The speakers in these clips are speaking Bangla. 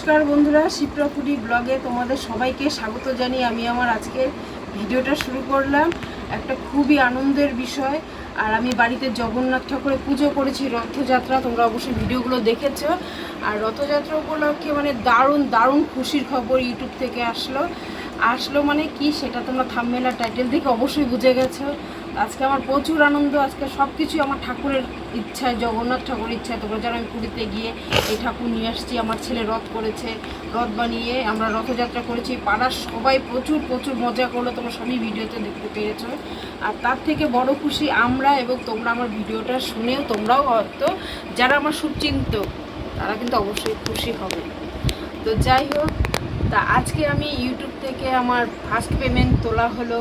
নমস্কার বন্ধুরা, শিপ্রাপুরি ব্লগে তোমাদের সবাইকে স্বাগত জানিয়ে আমি আমার আজকে ভিডিওটা শুরু করলাম। একটা খুবই আনন্দের বিষয়, আর আমি বাড়িতে জগন্নাথ ঠাকুরের পুজো করেছি, রথযাত্রা। তোমরা অবশ্যই ভিডিওগুলো দেখেছো। আর রথযাত্রা উপলক্ষে মানে দারুণ দারুণ খুশির খবর ইউটিউব থেকে আসলো মানে কি, সেটা তোমরা থাম্বনেল আর টাইটেল দেখে অবশ্যই বুঝে গেছো। আজকে আমার প্রচুর আনন্দ। আজকে সব কিছুই আমার ঠাকুরের ইচ্ছায়, জগন্নাথ ঠাকুরের ইচ্ছায়। তোমরা জানো আমি পুরীতে গিয়ে এই ঠাকুর নিয়ে আসছি। আমার ছেলে রথ করেছে, রথ বানিয়ে আমরা রথযাত্রা করেছি। পাড়ার সবাই প্রচুর প্রচুর মজা করলো, তোমরা সবই ভিডিওতে দেখতে পেরেছো। আর তার থেকে বড় খুশি আমরা, এবং তোমরা আমার ভিডিওটা শুনেও তোমরাও হয়তো যারা আমার শুভচিন্তক তারা কিন্তু অবশ্যই খুশি হবে। তো যাই হোক, তা আজকে আমি ইউটিউব থেকে আমার ফার্স্ট পেমেন্ট তোলা হলো।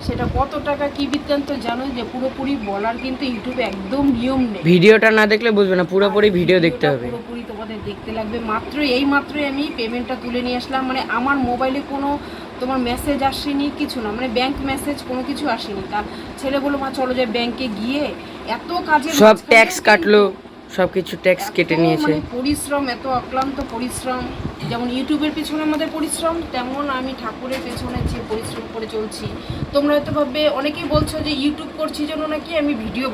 সেটা কত টাকা কি বৃত্তান্ত জানো, যে পুরোপুরি বলার কিন্তু ইউটিউবে একদম নিয়ম নেই। ভিডিওটা না দেখলে বুঝবে না, পুরোপুরি ভিডিও দেখতে হবে, পুরোপুরি তোমাদের দেখতে লাগবে। মাত্রই আমি পেমেন্টটা তুলে নিয়ে আসলাম। মানে আমার মোবাইলে কোনো তোমার মেসেজ আসেনি, কিছু না, মানে ব্যাংক মেসেজ কোনো কিছু আসেনি। তা ছেলে বললো, মা চলো যাই ব্যাংকে গিয়ে। এত কাজের সব ট্যাক্স কাটলো, সবকিছু ট্যাক্স কেটে নিয়েছে। মানে পরিশ্রম, এত অক্লান্ত পরিশ্রম। যেমন ইউটিউবের পেছনে আমাদের পরিশ্রম, তেমন আমি ঠাকুরের পেছনে যে পরিশ্রম করে চলছি। তোমরা হয়তো ভাববে, অনেকেই বলছো যে ইউটিউব করছি জন্য নাকি আমি ভিডিও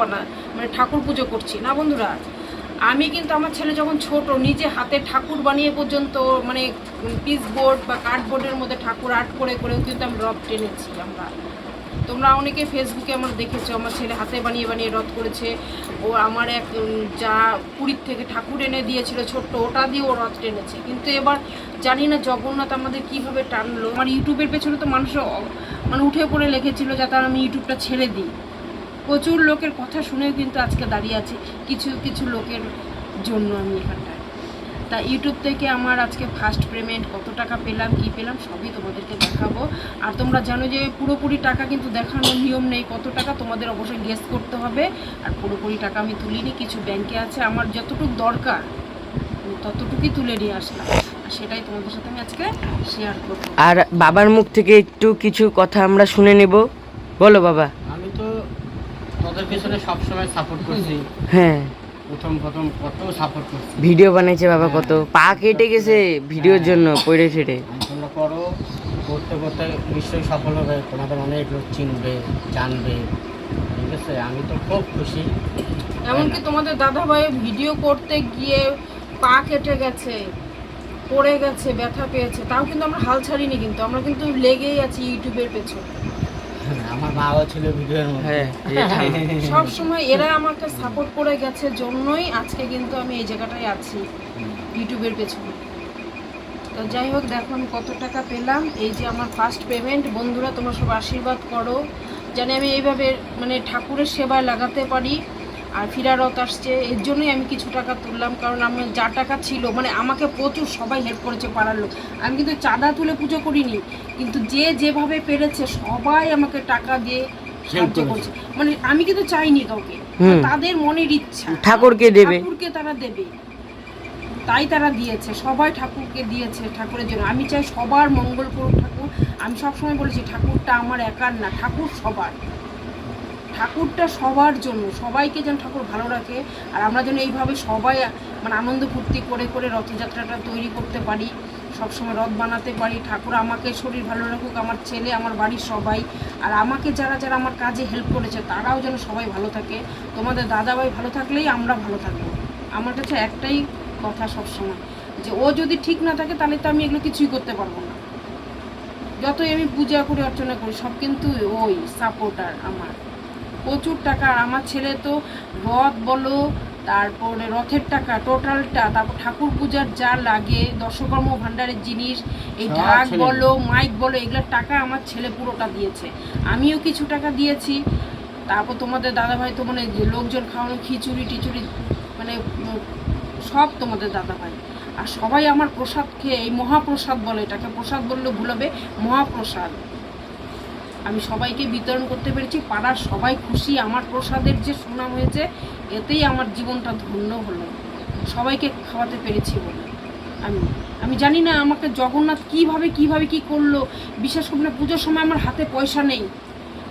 মানে ঠাকুর পুজো করছি। না বন্ধুরা, আমি কিন্তু আমার ছেলে যখন ছোট, নিজে হাতে ঠাকুর বানিয়ে পর্যন্ত, মানে পিস বোর্ড বা কার্ডবোর্ডের মধ্যে ঠাকুর আর্ট করে করেও কিন্তু আমি রথ টেনেছি। তোমরা অনেকে ফেসবুকে আমার দেখেছো, আমার ছেলে হাতে বানিয়ে বানিয়ে রথ করেছে। ও আমার এক যা পুরীর থেকে ঠাকুর এনে দিয়েছিল ছোট্ট, ওটা দিয়ে ও রথ টেনেছে। কিন্তু এবার জানি না জগন্নাথ আমাদের কিভাবে টানলো। আমার ইউটিউবের পেছনে তো মানুষ মানে উঠে পড়ে লেগেছিল যাতে আমি ইউটিউবটা ছেড়ে দিই। প্রচুর লোকের কথা শুনেও কিন্তু আজকে দাঁড়িয়ে আছি, কিছু কিছু লোকের জন্য আমি এখানটায়। তা ইউটিউব থেকে আমার আজকে ফার্স্ট পেমেন্ট কত টাকা পেলাম, কি পেলাম, সবই তোমাদেরকে দেখাবো। আর তোমরা জানো যে পুরোপুরি টাকা কিন্তু দেখানোর নিয়ম নেই। কত টাকা তোমাদের অবশ্যই গেস করতে হবে। আর পুরোপুরি টাকা আমি তুলিনি, কিছু ব্যাংকে আছে। আমার যতটুকু দরকার আমি ততটুকুই তুলে নিয়ে আসলাম, আর সেটাই তোমাদের সাথে আমি আজকে শেয়ার করবো। আর বাবার মুখ থেকে একটু কিছু কথা আমরা শুনে নেব। বলো বাবা। আমি তো তোদের পেছনে সবসময় সাপোর্ট করছি। হ্যাঁ, প্রথম কত সাপোর্ট করছি। ভিডিও বানাইছে বাবা, কত পা কেটে গেছে ভিডিওর জন্য, পড়ে ছেড়ে। তোমরা করতে করতে নিশ্চয়ই সফল হবে, তোমাদের অনেক লোক চিনবে, জানবে। ঠিক আছে, আমি তো খুব খুশি। এমনকি তোমাদের দাদাভাই ভিডিও করতে গিয়ে পা কেটে গেছে, পড়ে গেছে, ব্যথা পেয়েছে, তাও কিন্তু আমরা হাল ছাড়িনি। কিন্তু আমরা কিন্তু লেগেই আছি ইউটিউবের পেছনে। আমার বাবা ছিল ভিডিওর মধ্যে। সব সময় এরা আমাকে সাপোর্ট করে গেছে জন্যই আজকে কিন্তু আমি এই জায়গাটায় আছি, ইউটিউবের পেছনে। তো যাই হোক, দেখো আমি কত টাকা পেলাম। এই যে আমার ফার্স্ট পেমেন্ট। বন্ধুরা, তোমরা সব আশীর্বাদ করো জানি আমি এইভাবে মানে ঠাকুরের সেবায় লাগাতে পারি। আর ফিরারত আসছে, এর জন্যই আমি কিছু টাকা তুললাম। কারণ আমার যা টাকা ছিল, মানে আমাকে প্রচুর সবাই হেল্প করেছে পাড়ার লোক। আমি কিন্তু চাঁদা তুলে পুজো করিনি, কিন্তু যে যেভাবে পেরেছে সবাই আমাকে টাকা দিয়ে সাহায্য করছে। মানে আমি কিন্তু চাইনি কাউকে, তাদের মনের ইচ্ছা ঠাকুরকে দেবে, ঠাকুরকে তারা দেবে, তাই তারা দিয়েছে। সবাই ঠাকুরকে দিয়েছে ঠাকুরের জন্য। আমি চাই সবার মঙ্গল করুক ঠাকুর। আমি সবসময় বলেছি, ঠাকুরটা আমার একার না, ঠাকুর সবার। ঠাকুরটা সবার জন্য, সবাইকে যেন ঠাকুর ভালো রাখে। আর আমরা যেন এইভাবে সবাই মানে আনন্দ ফুর্তি করে করে রথযাত্রাটা তৈরি করতে পারি, সবসময় রথ বানাতে পারি। ঠাকুর আমাকে শরীর ভালো রাখুক, আমার ছেলে, আমার বাড়ির সবাই। আর আমাকে যারা যারা আমার কাজে হেল্প করেছে তারাও যেন সবাই ভালো থাকে। তোমাদের দাদাভাই ভালো থাকলেই আমরা ভালো থাকবো। আমার কাছে একটাই কথা সবসময়, যে ও যদি ঠিক না থাকে তাহলে তো আমি এগুলো কিছুই করতে পারবো না। যতই আমি পূজা করি, অর্চনা করি, সব কিন্তু ওই সাপোর্টার আমার। প্রচুর টাকা। আর আমার ছেলে তো রথ বলো, তারপরে রথের টাকা টোটালটা, তারপর ঠাকুর পূজার যা লাগে, দশকর্ম ভাণ্ডারের জিনিস, এই ঢাক বলো, মাইক বলো, এগুলোর টাকা আমার ছেলে পুরোটা দিয়েছে। আমিও কিছু টাকা দিয়েছি। তারপর তোমাদের দাদাভাই তো মানে লোকজন খাওয়ানো, খিচুড়ি টিচুড়ি, মানে সব তোমাদের দাদাভাই। আর সবাই আমার প্রসাদ খেয়ে, এই মহাপ্রসাদ বলে, এটাকে প্রসাদ বললে ভুল হবে, মহাপ্রসাদ আমি সবাইকে বিতরণ করতে পেরেছি। পাড়ার সবাই খুশি। আমার প্রসাদের যে সুনাম হয়েছে, এতেই আমার জীবনটা ধন্য হলো, সবাইকে খাওয়াতে পেরেছি বলে। আমি জানি না আমাকে জগন্নাথ কিভাবে কি করলো। বিশেষ করে পুজোর সময় আমার হাতে পয়সা নেই,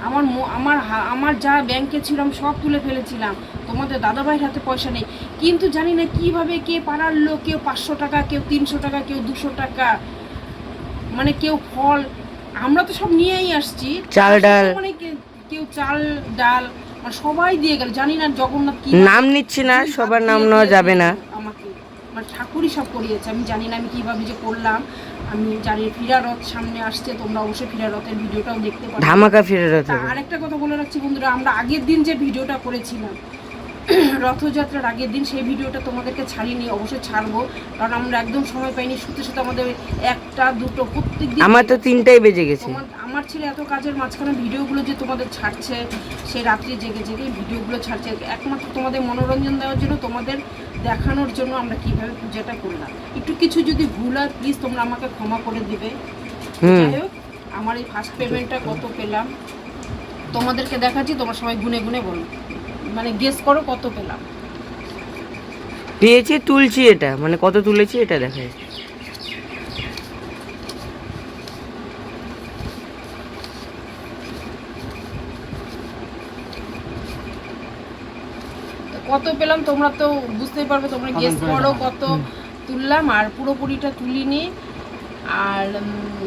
আমার যা ব্যাংকে ছিল আমি সব তুলে ফেলেছিলাম, তোমাদের দাদাভাইয়ের হাতে পয়সা নেই, কিন্তু জানি না কিভাবে কে পাড়ার লোক, কেউ 500 টাকা, কেউ 300 টাকা, কেউ 200 টাকা, মানে কেউ ফল, আমরা তো সব নিয়েই আসছি, চাল ডাল, মানে কেউ চাল ডাল, মানে সবাই দিয়ে গেল, জানি না জগন্নাথ কি নাম নিচ্ছি না, সবার নাম নেওয়া যাবে না। আমাকে মানে ঠাকুরই সব করিয়েছে, আমি জানি না আমি কিভাবে যে করলাম, আমি জানি। ফিরারথ সামনে আসছে, তোমরা অবশ্যই ফিরারথের ভিডিওটাও দেখতে পারো, ধামাকা ফিরে তা আরেকটা কথা বলে রাখছি বন্ধুরা, আমরা আগের দিন যে ভিডিওটা করেছিলাম রথযাত্রার আগের দিন, সেই ভিডিওটা তোমাদেরকে ছাড়িনি, অবশ্যই ছাড়বো, কারণ আমরা একদম সময় পাইনি, শুতে শুতে আমাদের 1টা 2টো প্রত্যেক দিন, আমার তো 3টাই বেজে গেছে। আমার ছেলে এত কাজের মাঝখানে ভিডিওগুলো যে তোমাদের ছাড়ছে, সে রাত্রি জেগে জেগে ভিডিওগুলো ছাড়ছে, একমাত্র তোমাদের মনোরঞ্জন দেওয়ার জন্য, তোমাদের দেখানোর জন্য আমরা কিভাবে পূজাটা করলাম। একটু কিছু যদি ভুল হয় প্লিজ তোমরা আমাকে ক্ষমা করে দিবে। যাই হোক, আমার এই ফার্স্ট পেমেন্টটা কত পেলাম তোমাদেরকে দেখাচ্ছি, তোমরা সবাই গুনে গুনে বলো, মানে গেস করো কত পেলাম। পেয়েছি, তুলছি, এটা মানে কত তুলেছি এটা দেখাই। কত পেলাম তোমরা তো বুঝতেই পারবে, তোমরা গেস করো কত তুললাম, আর পুরোপুরিটা তুলিনি, আর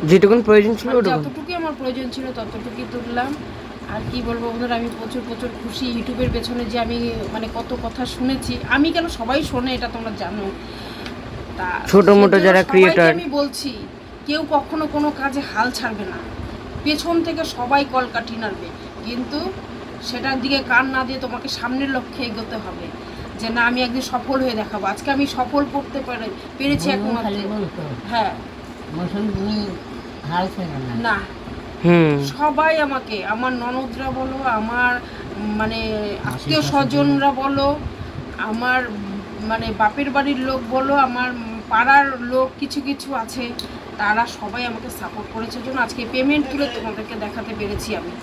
যেটুকুন প্রয়োজন ছিল যতটুকুই আমার প্রয়োজন ছিল ততটুকুই তুললাম। আর কি বলবো বন্ধুরা, আমি প্রচুর প্রচুর খুশি। ইউটিউবের পেছনে যে আমি মানে কত কথা শুনেছি, আমি কেন, সবাই শোনে, এটা তোমরা জানো, তা ছোট মোটো যারা ক্রিয়েটর, আমি বলছি কেউ কখনো কোনো কাজে হাল ছাড়বে না, পেছন থেকে সবাই কলকাঠি নাড়বে, কিন্তু সেটার দিকে কান না দিয়ে তোমাকে সামনের লক্ষ্যে এগোতে হবে, যে না আমি একদিন সফল হয়ে দেখাবো। আজকে আমি সফল করতে পেরেছি একমাত্র, হ্যাঁ না, সবাই আমাকে, আমার ননদরা বলো, আমার মানে আত্মীয় স্বজনরা বলো, আমার মানে বাপের বাড়ির লোক বলো, আমার পাড়ার লোক কিছু কিছু আছে, তারা সবাই আমাকে সাপোর্ট করেছে, জন্য আজকে পেমেন্ট তুলে তোমাদেরকে দেখাতে পেরেছি আমি।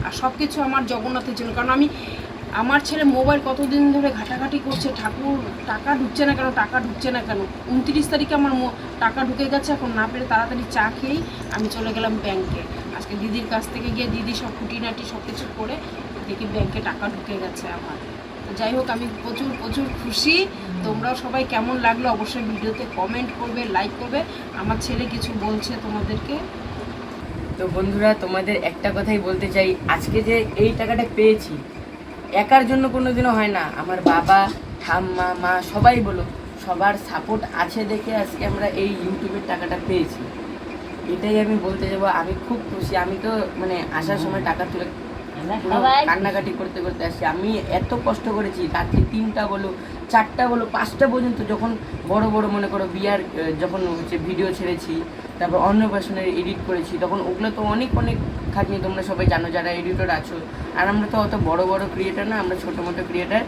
আর সব কিছু আমার জগন্নাথের জন্য, কারণ আমার ছেলে মোবাইল কতদিন ধরে ঘাটাঘাটি করছে, ঠাকুর টাকা ঢুকছে না কেন, টাকা ঢুকছে না কেন। 29 তারিখে আমার টাকা ঢুকে গেছে, এখন না পেরে তাড়াতাড়ি চা খেয়েই আমি চলে গেলাম ব্যাংকে। আজকে দিদির কাছ থেকে গিয়ে দিদি সব খুঁটিনাটি সব কিছু করে দেখি ব্যাংকে টাকা ঢুকে গেছে আমার। যাই হোক, আমি প্রচুর প্রচুর খুশি। তোমরাও সবাই কেমন লাগলো অবশ্যই ভিডিওতে কমেন্ট করবে, লাইক করবে। আমার ছেলে কিছু বলছে তোমাদেরকে। তো বন্ধুরা, তোমাদের একটা কথাই বলতে চাই, আজকে যে এই টাকাটা পেয়েছি একার জন্য কোনোদিনও হয় না, আমার বাবা, ঠাম্মা, মা সবাই বলো, সবার সাপোর্ট আছে দেখে আজকে আমরা এই ইউটিউবের টাকাটা পেয়েছি। এটাই আমি বলতে যাবো, আমি খুব খুশি। আমি তো মানে আসার সময় টাকা তুলে কান্নাকাটি করতে করতে আসছি। আমি এত কষ্ট করেছি, রাত্রি 3টা বলো, 4টা বলো, 5টা পর্যন্ত, যখন বড় বড় মনে করো বিয়ার যখন হচ্ছে ভিডিও ছেড়েছি, তারপর অন্নপ্রাশনের এডিট করেছি, তখন ওগুলো তো অনেক অনেক খাটনি, তোমরা সবাই জানো যারা এডিটর আছো। আর আমরা তো অত বড় বড় ক্রিয়েটার না, আমরা ছোটো মোটো ক্রিয়েটার।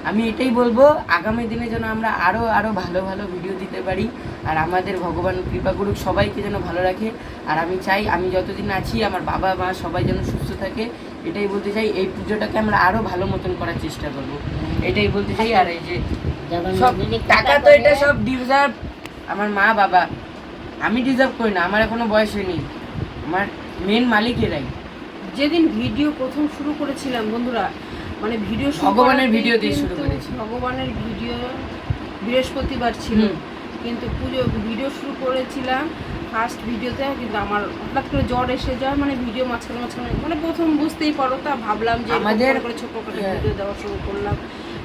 আমি এটাই বলবো, আগামী দিনে যেন আমরা আরও ভালো ভালো ভিডিও দিতে পারি, আর আমাদের ভগবান কৃপা করুক, সবাইকে যেন ভালো রাখে। আর আমি চাই আমি যতদিন আছি আমার বাবা মা সবাই যেন সুস্থ থাকে, এটাই বলতে চাই। এই পুজোটাকে আমরা আরও ভালো মতন করার চেষ্টা করবো, এটাই বলতে চাই। আর এই যে সব টাকা তো এটা সব ডিজার্ভ আমার মা বাবা, আমি ডিজার্ভ করি না, আমার এখনো বয়স হয়নি, আমার মেন মালিক এরাই। যেদিন ভিডিও প্রথম শুরু করেছিলাম বন্ধুরা, মানে ভিডিও ভগবানের ভিডিও দিয়ে শুরু করেছি, ভগবানের ভিডিও বৃহস্পতিবার ছিল, কিন্তু ভিডিও শুরু করেছিলাম ফার্স্ট ভিডিওতে, কিন্তু আমার হঠাৎ করে জ্বর এসে যায়, মানে ভিডিও মাঝখানে মানে প্রথম বুঝতেই পারো, তা ভাবলাম যে আমাদের করে ছোট করে ভিডিও দেওয়া শুরু করলাম।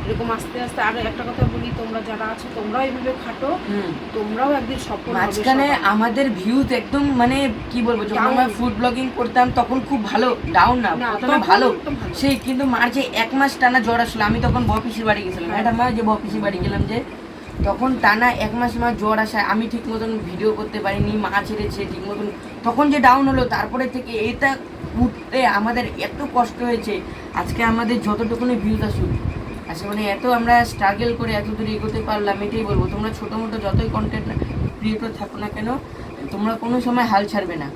এরকম আস্তে আস্তে। আর একটা কথা বলি, তোমরা যারা আছো তোমরাও এইভাবে খাটো, তোমরাও একদিন সফল হবে। মাঝখানে আমাদের ভিউজ একদম মানে কি বলবো, যখন আমরা ফুড ব্লগিং করতাম তখন খুব ভালো, ডাউন না, প্রথমে ভালো সেই, কিন্তু মার যে 1 মাস টানা জ্বর আসলো, আমি তখন বপিসির বাড়ি গেছিলাম, এটা মা যে বপিসির বাড়ি গেলাম, যে তখন টানা 1 মাস আমার জ্বর আসায় আমি ঠিক মতন ভিডিও করতে পারিনি, মা ছেড়েছে ঠিক মতন, তখন যে ডাউন হলো, তারপরে থেকে এটা উঠতে আমাদের এত কষ্ট হয়েছে। আজকে আমাদের যতটুকুনি ভিউজ আসুক, আচ্ছা মানে এত আমরা স্ট্রাগল করে এত দূর এগোতে পারলাম, এটাই বলবো। তোমরা ছোটো মোটো যতই কন্টেন্ট ক্রিয়েটর থাকো না কেন, তোমরা কোনো সময় হাল ছাড়বে না।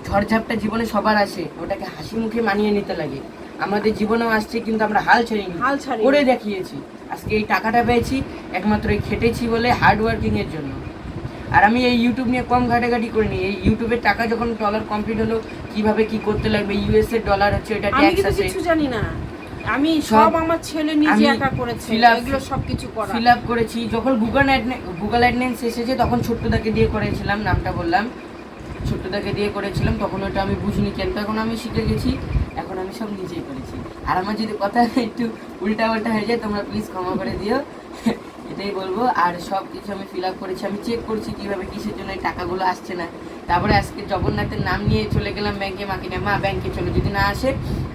ঝড়ঝাপটা জীবনে সবার আসে, ওটাকে হাসি মুখে মানিয়ে নিতে লাগে। আমাদের জীবনেও আসছে, কিন্তু আমরা হাল ছাড়িনি, করে দেখিয়েছি। আজকে এই টাকাটা পেয়েছি একমাত্র এই খেটেছি বলে, হার্ড ওয়ার্কিংয়ের জন্য। আর আমি এই ইউটিউব নিয়ে কম ঘাটাঘাটি করিনি। এই ইউটিউবের টাকা যখন ডলার কমপ্লিট হলো, কিভাবে কি করতে লাগবে, ইউএস এর ডলার হচ্ছে, এটা আমি ট্যাক্স কিন্তু আছে, কিছু জানি না, আমি সব সব আমার ছেলে নিজে আমি একা করেছে, fill up- এগুলো সব কিছু করা। ফিল আপ করেছি। যখন গুগল অ্যাডনেন্স এসেছে তখন ছোট্টদাকে দিয়ে করেছিলাম, নামটা বললাম, ছোট্টদাকে দিয়ে করেছিলাম, তখন ওটা আমি বুঝিনি, কিন্তু এখন আমি শিখে গেছি, এখন আমি সব নিজেই করেছি। আর আমার যদি কথা একটু উল্টা পাল্টা হয়ে যায় তোমরা প্লিজ ক্ষমা করে দিও, এটাই বলবো। আর সব কিছু আমি ফিল আপ করেছি, আমি চেক করছি কীভাবে কিসের জন্য এই টাকাগুলো আসছে না। তারপরে আজকে জগন্নাথের নাম নিয়ে চলে গেলাম ব্যাংকে, মাকে নিয়ে, মা ব্যাংকে চলো, যদি না আসে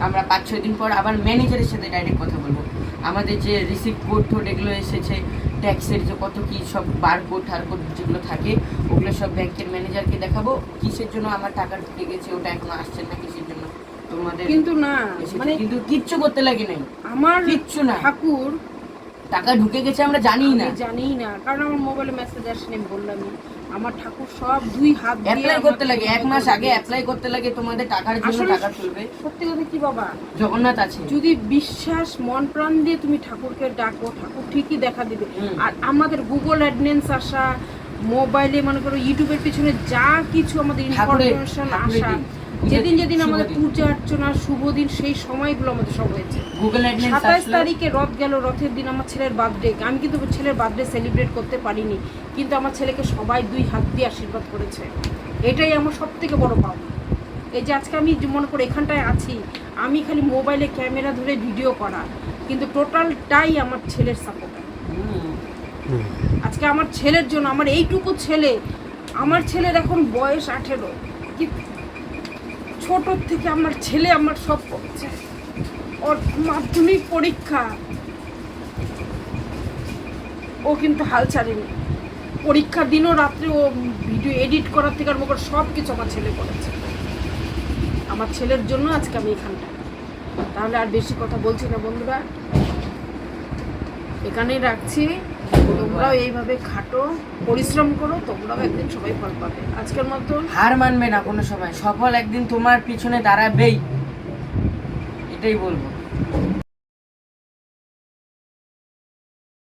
আমরা 5-6 দিন পর আবার ম্যানেজারের সাথে ডাইরেক্ট কথা বলবো। আমাদের যে রিসিপ্ট কোড টোড এগুলো এসেছে, ট্যাক্সের যে কত কি সব বারকোড ঠারকোড যেগুলো থাকে, ওগুলো সব ব্যাংকের ম্যানেজারকে দেখাবো কিসের জন্য আমার টাকা ঢুকে গেছে, ওটা এখনো আসছে না কিসের জন্য তোমাদের কিন্তু না এসেছে। মানে কিন্তু কিচ্ছু করতে লাগে নাই, আমার কিচ্ছু না, ঠাকুর টাকা ঢুকে গেছে আমরা জানি না, আমি জানি না, কারণ আমার মোবাইলে মেসেজ আসেনি, আমি বললামই। আমার ঠাকুর সব 2 হাত দিয়ে অ্যাপ্লাই করতে লাগে, আমাকে 1 মাস আগে দিয়েছে। অ্যাপ্লাই করতে লাগে তোমাদের টাকার জন্য, আসলে টাকা তুলবে। সত্যি কথা কি বাবা, জগন্নাথ আছে, যদি বিশ্বাস মন প্রাণ দিয়ে তুমি ঠাকুরকে ডাকো, ঠাকুর ঠিকই দেখা দিবে। হুম। আর আমাদের গুগল অ্যাডনেন্স আসা, মোবাইলে মনে করো ইউটিউবের পিছনে যা কিছু আমাদের ইনফরমেশন ঠাকুরের আসা, দিন। যেদিন যেদিন শুভ আমাদের দিন। পূজা অর্চনা শুভ দিন, সেই সময়গুলো আমাদের সব হয়েছে। গুগল অ্যাডনেন্স 27 আসলো, তারিখে রথ গেল, রথের দিন আমার ছেলের বার্থডে। আমি কিন্তু ছেলের বার্থডে সেলিব্রেট করতে পারিনি, কিন্তু আমার ছেলেকে সবাই 2 হাত দিয়ে আশীর্বাদ করেছে। এটাই আমার সব থেকে বড় পাওয়া। এই যে আজকে আমি যে মনে করে এখানটায় আছি, আমি খালি মোবাইলে ক্যামেরা ধরে ভিডিও করা, কিন্তু টোটালটাই আমার ছেলের সাপোর্ট। আজকে আমার ছেলের জন্য, আমার এইটুকু ছেলে, আমার ছেলের এখন বয়স 18, কি ছোট থেকে আমার ছেলে আমার সব করছে। ওর মাধ্যমিক পরীক্ষা, ও কিন্তু হাল ছাড়েনি। পরীক্ষার দিনও রাত্রে ও ভিডিও এডিট করার থেকে আরম্ভ করে সব কিছু আমার ছেলে করেছে। আমার ছেলের জন্য আজকে আমি এখানটায়। তাহলে আর বেশি কথা বলছি না বন্ধুরা, এখানেই রাখছি। তোমরাও এইভাবে খাটো, পরিশ্রম করো, তোমরাও একদিন সবাই ফল পাবে। আজকের মতো হার মানবে না কোনো সময়, সফল একদিন তোমার পিছনে দাঁড়াবেই, এটাই বলবো।